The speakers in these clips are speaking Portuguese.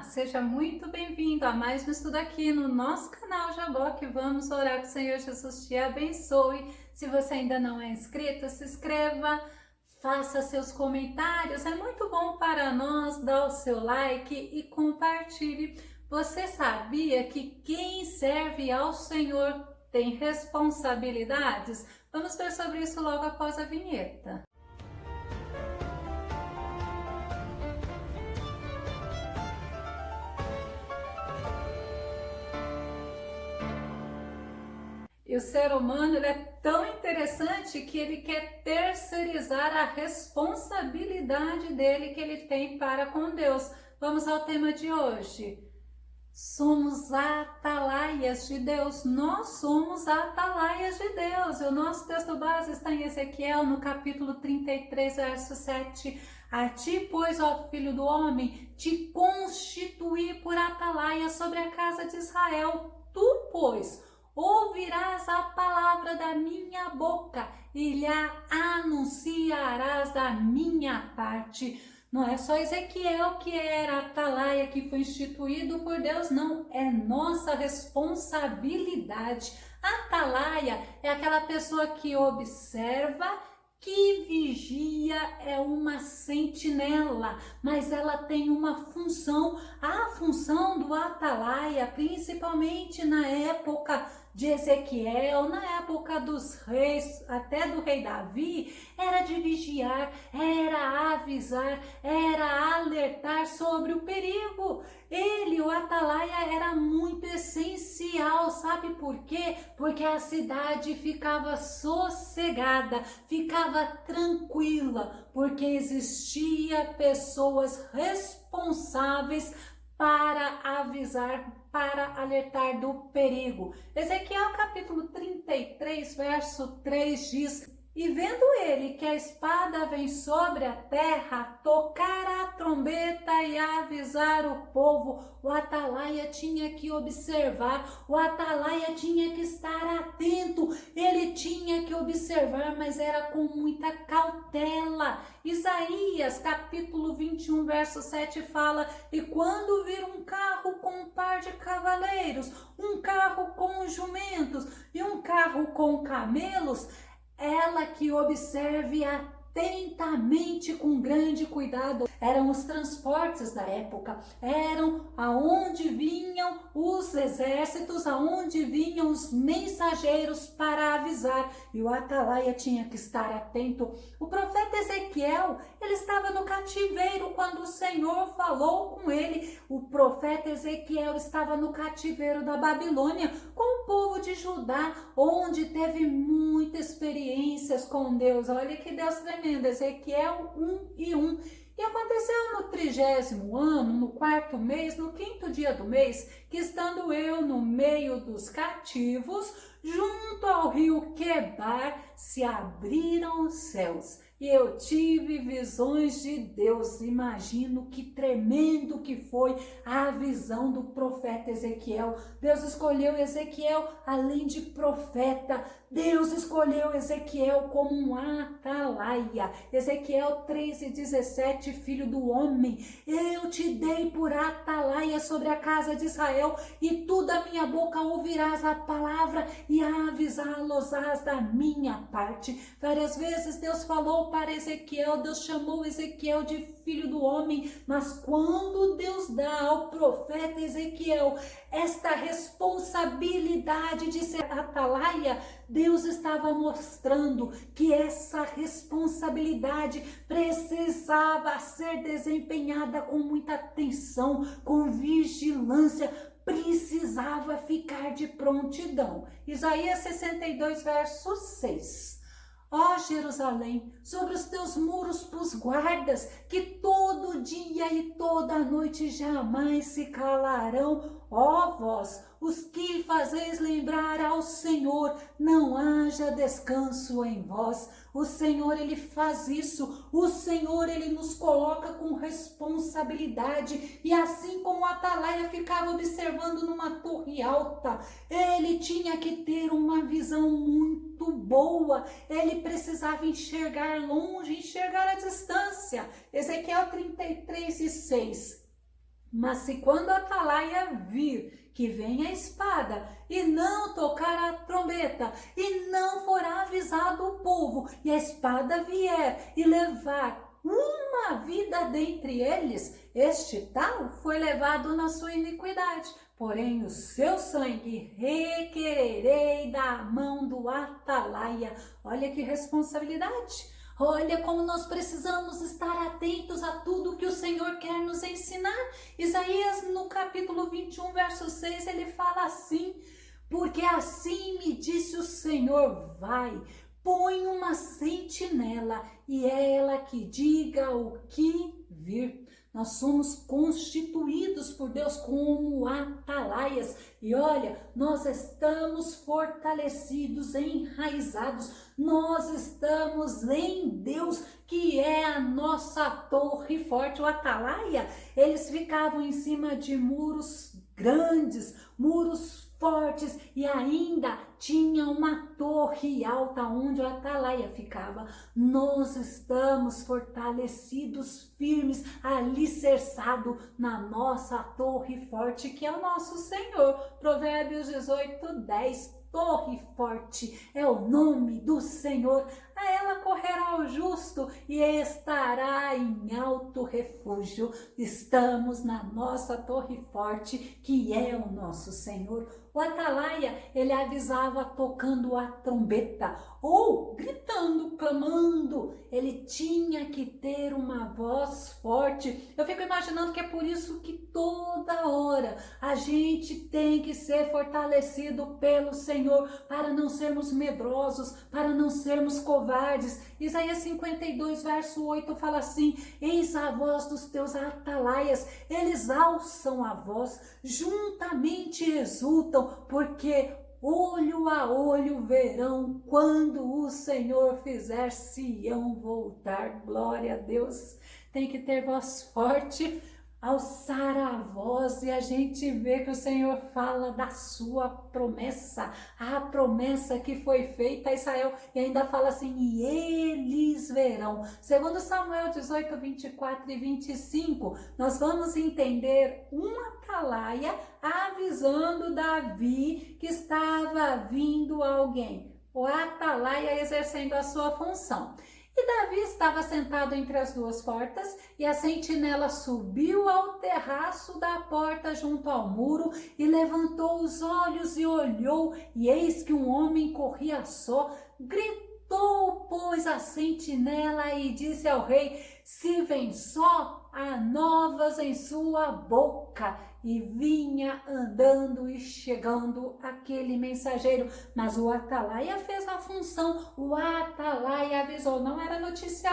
Seja muito bem-vindo a mais um estudo aqui no nosso canal Jaboque. Vamos orar que o Senhor Jesus te abençoe. Se você ainda não é inscrito, se inscreva, faça seus comentários. É muito bom para nós, dá o seu like e compartilhe. Você sabia que quem serve ao Senhor tem responsabilidades? Vamos ver sobre isso logo após a vinheta. E o ser humano ele é tão interessante que ele quer terceirizar a responsabilidade dele que ele tem para com Deus. Vamos ao tema de hoje. Somos atalaias de Deus. Nós somos atalaias de Deus. E o nosso texto base está em Ezequiel, no capítulo 33, verso 7. A ti, pois, ó filho do homem, te constituí por atalaia sobre a casa de Israel. Tu, pois, ouvirás a palavra da minha boca e lhe anunciarás da minha parte. Não é só Ezequiel que era atalaia, que foi instituído por Deus, não. É nossa responsabilidade. Atalaia é aquela pessoa que observa, que vigia, é uma sentinela, mas ela tem uma função. A função do atalaia, principalmente na época de Ezequiel, na época dos reis, até do rei Davi, era de vigiar, era avisar, era alertar sobre o perigo. Ele, o atalaia, era muito essencial, sabe por quê? Porque a cidade ficava sossegada, ficava tranquila, porque existia pessoas responsáveis para avisar, para alertar do perigo. Ezequiel capítulo 33, verso 3 diz: e vendo ele que a espada vem sobre a terra, tocar a trombeta e avisar o povo. O atalaia tinha que observar, o atalaia tinha que estar atento, ele tinha que observar, mas era com muita cautela. Isaías capítulo 21, verso 7 fala: e quando vir um carro com um par de cavaleiros, um carro com jumentos e um carro com camelos, ela que observe atentamente, com grande cuidado. Eram os transportes da época, eram aonde vinham os exércitos, aonde vinham os mensageiros para avisar, e o atalaia tinha que estar atento. O profeta Ezequiel, ele estava no cativeiro quando o Senhor falou com ele. O profeta Ezequiel estava no cativeiro da Babilônia com o povo de Judá, onde teve muitas experiências com Deus. Olha que Deus tremendo. Ezequiel 1:1. E aconteceu no 30º ano, no 4º mês, no 5º dia do mês, que estando eu no meio dos cativos, junto ao rio Quebar, se abriram os céus. E eu tive visões de Deus. Imagino que tremendo que foi a visão do profeta Ezequiel. Deus escolheu Ezequiel além de profeta. Deus escolheu Ezequiel como um atalaia. Ezequiel 3:17, filho do homem, eu te dei por atalaia sobre a casa de Israel, e tu da minha boca ouvirás a palavra e avisá-los-ás da minha parte. Várias vezes Deus falou para Ezequiel, Deus chamou Ezequiel de filho do homem, mas quando Deus dá ao profeta Ezequiel esta responsabilidade de ser atalaia, Deus estava mostrando que essa responsabilidade precisava ser desempenhada com muita atenção, com vigilância, precisava ficar de prontidão. Isaías 62, verso 6. Ó Jerusalém, sobre os teus muros pus guardas, que todo dia e toda noite jamais se calarão. Ó vós, os que fazeis lembrar ao Senhor, não haja descanso em vós. O Senhor, ele faz isso. O Senhor, ele nos coloca com responsabilidade. E assim como o atalaia ficava observando numa torre alta, ele tinha que ter uma visão muito boa. Ele precisava enxergar longe, enxergar a distância. Ezequiel 33:6. Mas se quando a atalaia vir que vem a espada, e não tocar a trombeta, e não for avisado o povo, e a espada vier e levar uma vida dentre eles, este tal foi levado na sua iniquidade. Porém, o seu sangue requererei da mão do atalaia. Olha que responsabilidade. Olha como nós precisamos estar atentos a tudo que o Senhor quer nos ensinar. Isaías, no capítulo 21, verso 6, ele fala assim: porque assim me disse o Senhor, vai, põe uma sentinela e é ela que diga o que vir. Nós somos constituídos por Deus como atalaias. E olha, nós estamos fortalecidos, enraizados. Nós estamos em Deus, que é a nossa torre forte. O atalaia, eles ficavam em cima de muros grandes, muros fortes, e ainda tinha uma torre alta onde o atalaia ficava. Nós estamos fortalecidos, firmes, alicerçados na nossa torre forte, que é o nosso Senhor. Provérbios 18:10. Torre forte é o nome do Senhor, a ela correrá o justo e estará em alto refúgio. Estamos na nossa torre forte, que é o nosso Senhor. O atalaia, ele avisava tocando a trombeta ou gritando, clamando. Ele tinha que ter uma voz forte. Eu fico imaginando que é por isso que toda hora a gente tem que ser fortalecido pelo Senhor, para não sermos medrosos, para não sermos covardes. Isaías 52, verso 8 fala assim: eis a voz dos teus atalaias, eles alçam a voz, juntamente exultam, porque olho a olho verão quando o Senhor fizer Sião voltar. Glória a Deus. Tem que ter voz forte, alçar a voz, e a gente vê que o Senhor fala da sua promessa, a promessa que foi feita a Israel, e ainda fala assim: e eles verão. Segundo Samuel 18, 24 e 25, nós vamos entender um atalaia avisando Davi que estava vindo alguém, o atalaia exercendo a sua função. E Davi estava sentado entre as duas portas, e a sentinela subiu ao terraço da porta junto ao muro, e levantou os olhos e olhou, e eis que um homem corria só. Gritou, pois, a sentinela e disse ao rei: se vem só, há novas em sua boca. E vinha andando e chegando aquele mensageiro. Mas o atalaia fez a função, o atalaia avisou. Não era notícia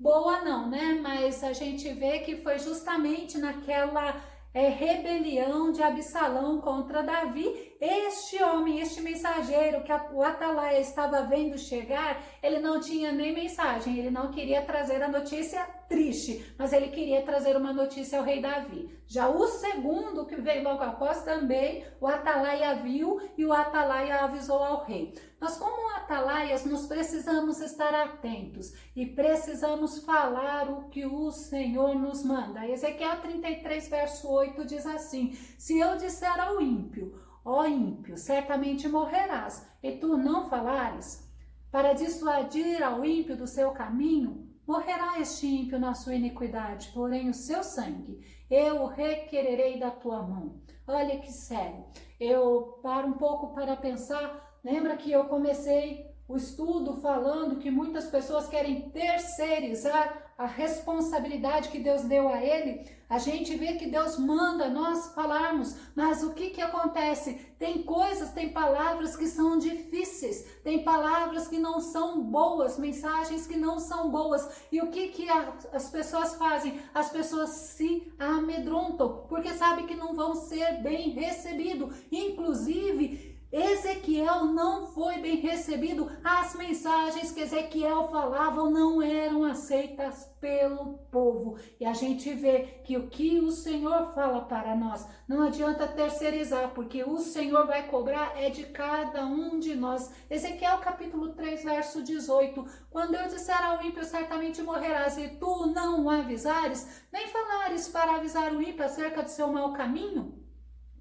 boa não, né? Mas a gente vê que foi justamente naquela rebelião de Absalão contra Davi, este homem, este mensageiro que o atalaia estava vendo chegar, ele não tinha nem mensagem, ele não queria trazer a notícia triste, mas ele queria trazer uma notícia ao rei Davi. Já o segundo, que veio logo após, também o atalaia viu e o atalaia avisou ao rei. Nós, como atalaias, nós precisamos estar atentos e precisamos falar o que o Senhor nos manda. Ezequiel 33, verso 8 diz assim: se eu disser ao ímpio, ó ímpio, certamente morrerás, e tu não falares, para dissuadir ao ímpio do seu caminho, morrerá este ímpio na sua iniquidade, porém o seu sangue eu requererei da tua mão. Olha que sério. Eu paro um pouco para pensar. Lembra que eu comecei o estudo falando que muitas pessoas querem terceirizar a responsabilidade que Deus deu a ele? A gente vê que Deus manda nós falarmos, mas o que acontece? Tem coisas, tem palavras que são difíceis, tem palavras que não são boas, mensagens que não são boas. E o que as pessoas fazem? As pessoas se amedrontam, porque sabem que não vão ser bem recebidos. Inclusive, Ezequiel não foi bem recebido, as mensagens que Ezequiel falava não eram aceitas pelo povo. E a gente vê que o que o Senhor fala para nós, não adianta terceirizar, porque o Senhor vai cobrar é de cada um de nós. Ezequiel capítulo 3, verso 18, quando eu disser ao ímpio, certamente morrerás, e tu não o avisares, nem falares para avisar o ímpio acerca do seu mau caminho,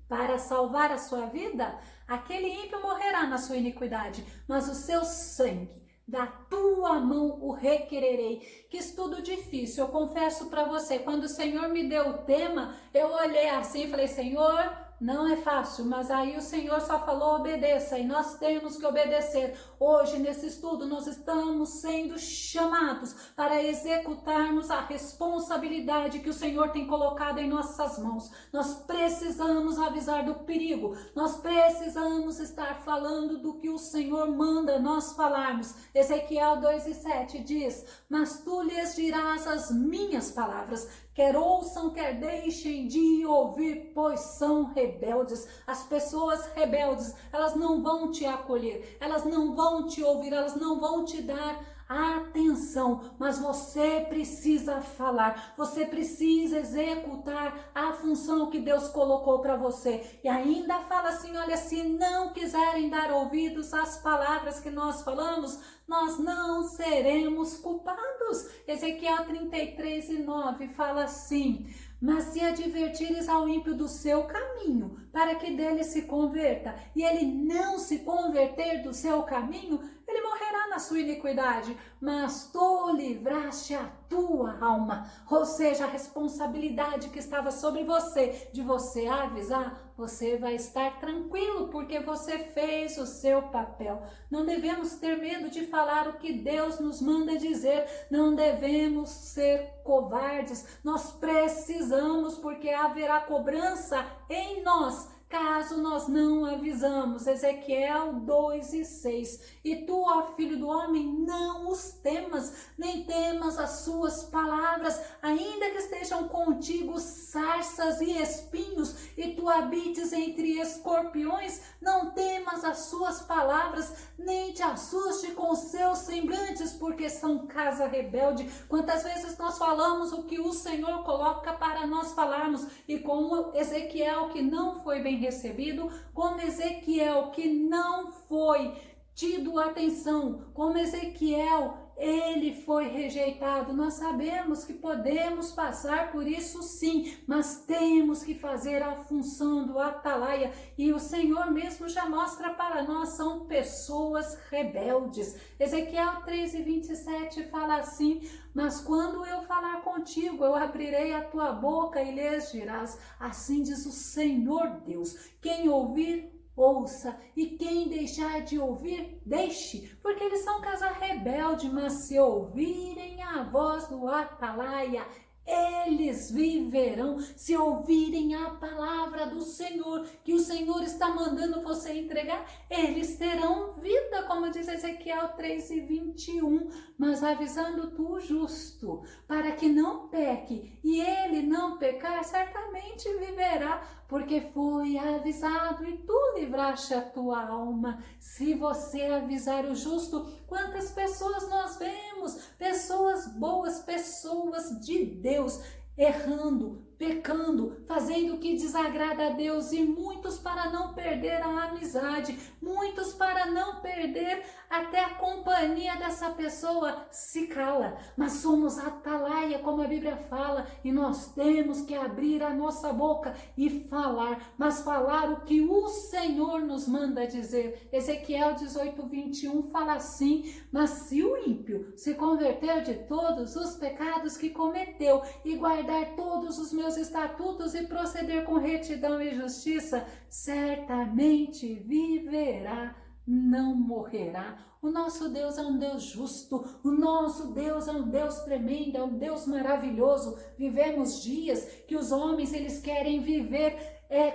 para salvar a sua vida, aquele ímpio morrerá na sua iniquidade, mas o seu sangue da tua mão o requererei. Que estudo difícil, eu confesso para você, quando o Senhor me deu o tema, eu olhei assim e falei, Senhor, não é fácil, mas aí o Senhor só falou obedeça, e nós temos que obedecer. Hoje, nesse estudo, nós estamos sendo chamados para executarmos a responsabilidade que o Senhor tem colocado em nossas mãos. Nós precisamos avisar do perigo, nós precisamos estar falando do que o Senhor manda nós falarmos. Ezequiel 2:7 diz, mas tu lhes dirás as minhas palavras, quer ouçam, quer deixem de ouvir, pois são rebeldes. As pessoas rebeldes, elas não vão te acolher, elas não vão te ouvir, elas não vão te dar atenção, mas você precisa falar, você precisa executar a função que Deus colocou para você. E ainda fala assim, olha, se não quiserem dar ouvidos às palavras que nós falamos, nós não seremos culpados. Ezequiel 33:9 fala assim, mas se advertires ao ímpio do seu caminho, para que dele se converta, e ele não se converter do seu caminho, ele morrerá na sua iniquidade, mas tu livraste a tua alma. Ou seja, a responsabilidade que estava sobre você, de você avisar, você vai estar tranquilo, porque você fez o seu papel. Não devemos ter medo de falar o que Deus nos manda dizer, não devemos ser covardes, nós precisamos, porque haverá cobrança em nós, caso nós não avisamos. Ezequiel 2:6. E tu, ó filho do homem, não os temas, nem temas as suas palavras, ainda que estejam contigo sarças e espinhos, e tu habites entre escorpiões, não temas as suas palavras, nem te assuste com seus semblantes, porque são casa rebelde. Quantas vezes nós falamos o que o Senhor coloca para nós falarmos, e como Ezequiel, que não foi bem recebido, como Ezequiel, que não foi tido atenção, como Ezequiel, ele foi rejeitado. Nós sabemos que podemos passar por isso sim, mas temos que fazer a função do atalaia, e o Senhor mesmo já mostra para nós, são pessoas rebeldes. Ezequiel 3:27 fala assim, mas quando eu falar contigo, eu abrirei a tua boca e lhes dirás, assim diz o Senhor Deus, quem ouvir, ouça, e quem deixar de ouvir, deixe, porque eles são casa rebelde, mas se ouvirem a voz do atalaia, eles viverão. Se ouvirem a palavra do Senhor, que o Senhor está mandando você entregar, eles terão vida, como diz Ezequiel 3:21, mas avisando tu o justo, para que não peque, e ele não pecar, certamente viverá, porque foi avisado e tu livraste a tua alma. Se você avisar o justo, quantas pessoas nós vemos, pessoas boas, pessoas de Deus, errando, pecando, fazendo o que desagrada a Deus, e muitos, para não perder a amizade, muitos, para não perder até a companhia dessa pessoa, se cala. Mas somos atalaia, como a Bíblia fala, e nós temos que abrir a nossa boca e falar, mas falar o que o Senhor nos manda dizer. Ezequiel 18:21 fala assim, mas se o ímpio se converter de todos os pecados que cometeu e guardar todos os meus estatutos e proceder com retidão e justiça, certamente viverá, não morrerá. O nosso Deus é um Deus justo, o nosso Deus é um Deus tremendo, é um Deus maravilhoso. Vivemos dias que os homens, eles querem viver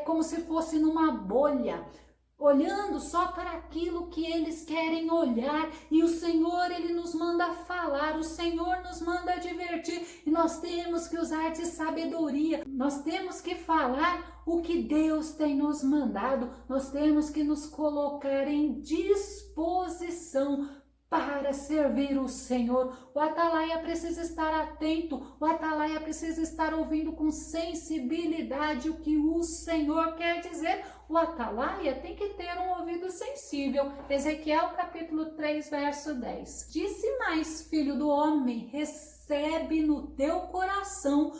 como se fosse numa bolha. olhando só para aquilo que eles querem olhar, e o Senhor, Ele nos manda falar, o Senhor nos manda divertir, e nós temos que usar de sabedoria, nós temos que falar o que Deus tem nos mandado, nós temos que nos colocar em disposição para servir o Senhor. O atalaia precisa estar atento, o atalaia precisa estar ouvindo com sensibilidade o que o Senhor quer dizer. O atalaia tem que ter um ouvido sensível. Ezequiel capítulo 3, verso 10. Disse mais, filho do homem, recebe no teu coração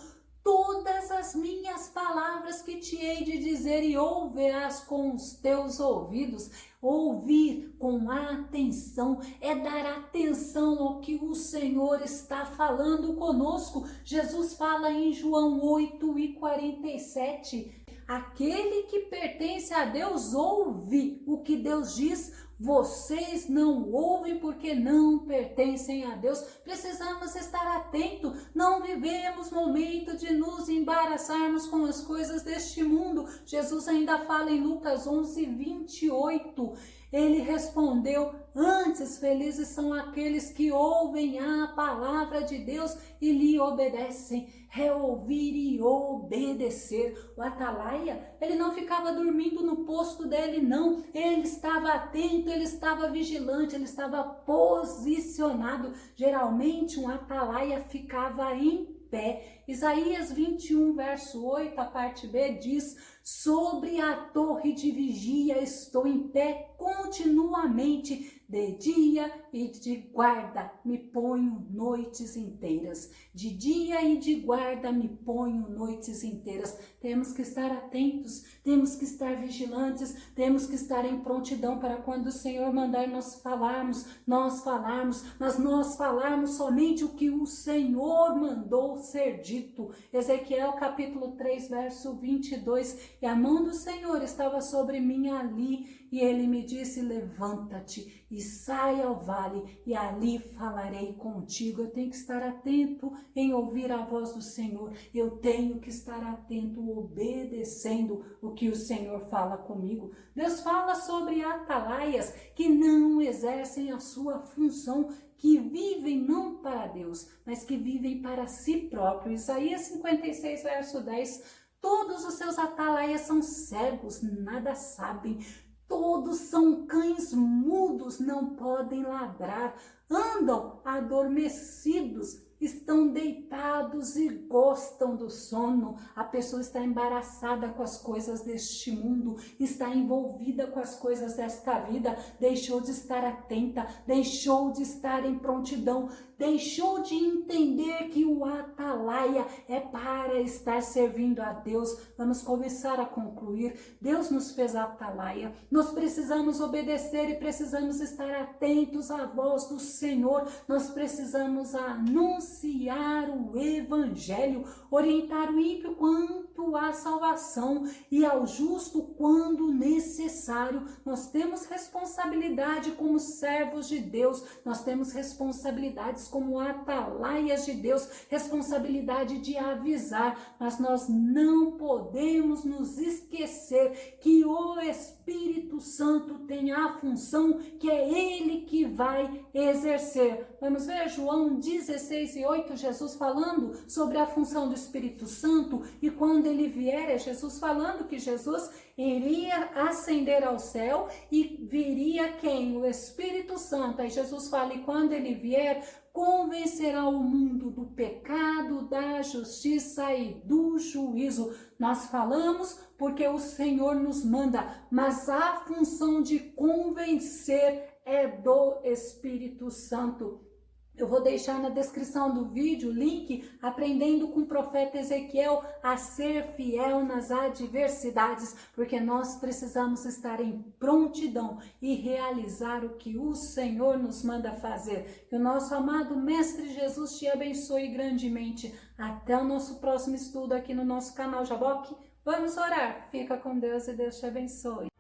todas as minhas palavras que te hei de dizer e ouve-as com os teus ouvidos. Ouvir com atenção é dar atenção ao que o Senhor está falando conosco. Jesus fala em João 8:47. Aquele que pertence a Deus ouve o que Deus diz. Vocês não ouvem porque não pertencem a Deus. Precisamos estar atentos. Não vivemos momento de nos embaraçarmos com as coisas deste mundo. Jesus ainda fala em Lucas 11:28. Ele respondeu: antes felizes são aqueles que ouvem a palavra de Deus e lhe obedecem. É ouvir e obedecer. O atalaia, ele não ficava dormindo no posto dele, não. Ele estava atento, ele estava vigilante, ele estava posicionado. Geralmente um atalaia ficava em pé. Isaías 21, verso 8, a parte B diz: sobre a torre de vigia estou em pé continuamente, de dia e de guarda me ponho noites inteiras. De dia e de guarda me ponho noites inteiras. Temos que estar atentos, temos que estar vigilantes, temos que estar em prontidão para quando o Senhor mandar nós falarmos, mas nós falarmos somente o que o Senhor mandou ser dito. Ezequiel capítulo 3, verso 22. E a mão do Senhor estava sobre mim ali, e ele me disse: levanta-te e sai ao vale, e ali falarei contigo. Eu tenho que estar atento em ouvir a voz do Senhor. Eu tenho que estar atento, obedecendo o que o Senhor fala comigo. Deus fala sobre atalaias que não exercem a sua função, que vivem não para Deus, mas que vivem para si próprio. Isaías 56, verso 10. Todos os seus atalaias são cegos, nada sabem. Todos são cães mudos, não podem ladrar. Andam adormecidos, estão deitados e gostam do sono. A pessoa está embaraçada com as coisas deste mundo, está envolvida com as coisas desta vida, deixou de estar atenta, deixou de estar em prontidão, deixou de entender que o atalaia é para estar servindo a Deus. Vamos começar a concluir. Deus nos fez atalaia, nós precisamos obedecer e precisamos estar atentos à voz do Senhor. Nós precisamos anunciar o Evangelho, orientar o ímpio quanto à salvação e ao justo quando necessário. Nós temos responsabilidade como servos de Deus, nós temos responsabilidades como atalaias de Deus, responsabilidade de avisar, mas nós não podemos nos esquecer que o Espírito Santo tem a função que é Ele que vai exercer. Vamos ver João 16:8, Jesus falando sobre a função do Espírito Santo, e quando ele vier, é Jesus falando que Jesus iria ascender ao céu e viria quem? O Espírito Santo. Aí Jesus fala: e quando ele vier, convencerá o mundo do pecado, da justiça e do juízo. Nós falamos porque o Senhor nos manda, mas a função de convencer é do Espírito Santo. Eu vou deixar na descrição do vídeo o link Aprendendo com o Profeta Ezequiel a ser fiel nas adversidades, porque nós precisamos estar em prontidão e realizar o que o Senhor nos manda fazer. Que o nosso amado Mestre Jesus te abençoe grandemente. Até o nosso próximo estudo aqui no nosso canal Jaboque. Vamos orar. Fica com Deus e Deus te abençoe.